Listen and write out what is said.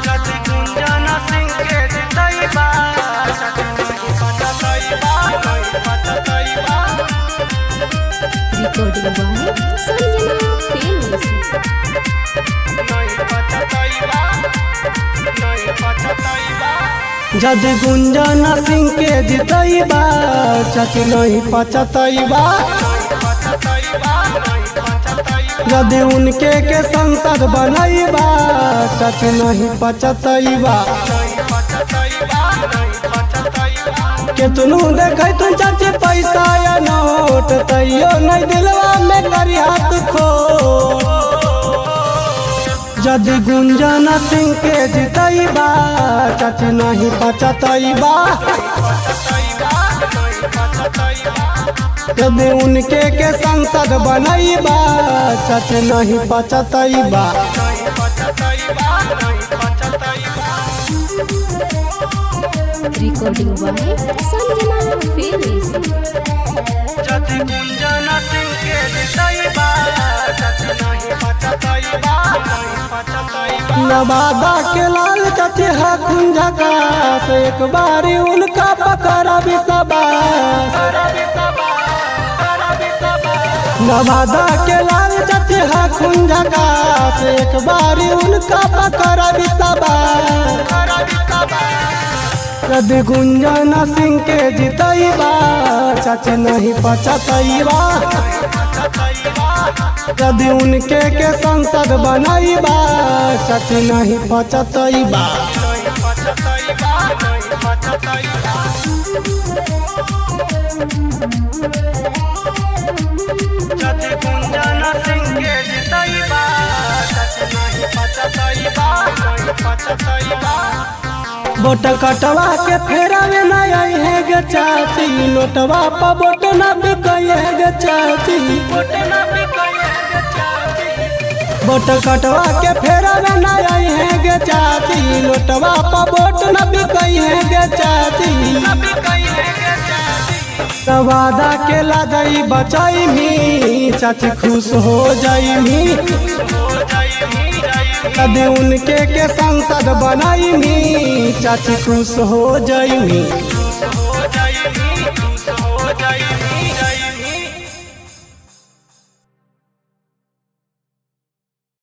जति गुंजन सिंह के जितैबा नहीं पचतैबा नहीं पचतैबा। Recording by Sanjana films. नहीं पचतैबा नहीं पचतैबा। जदि गुंजन सिंह के जितैबा चाची नहीं पचतैबा। यदि उनके के संसद बनैबा चाची नहीं पचतैबा। केतनु देखे तुम चाची पैसा या नोट तैयो नहीं दिलवा में करी हाथ खो। यदि गुंजन सिंह के जितैबा चाची नहीं पचतैबा। यदि उनके के संसद बनैबा चाची नहीं पचतैबा। Recording by Sanjana films. जति गुंजन सिंह के जितैबा चाची नहीं पचतैबा नहीं पचतैबा। नवादा के लाल चाची है खुंझका से एक बारी उनका पकड़ा बिसबा। नवादा के लाल चाची है खुंझका से एक बारी उनका पकड़ा बिसबा। यदि गुंजन सिंह के जितैबा चाची नहीं पचतैबा। यदि उनके के संसद बनैबा चाची नहीं पचतैबा। जति गुंजन सिंह के जितैबा चाची नहीं पचतैबा नहीं पचतैबा। बोट कटवा के फेरा में न आई है गे चाची। नोटवा पर बोट न बिकई है गे चाची। बोट कटवा के फेरा में न आई है गे चाची। नोटवा पर बोट न बिकई है गे चाची। नवादा के लाजई बचाई भी चाची खुश हो जाई भी। यदि उनके के संसद बनाई चाची खुश हो जाई।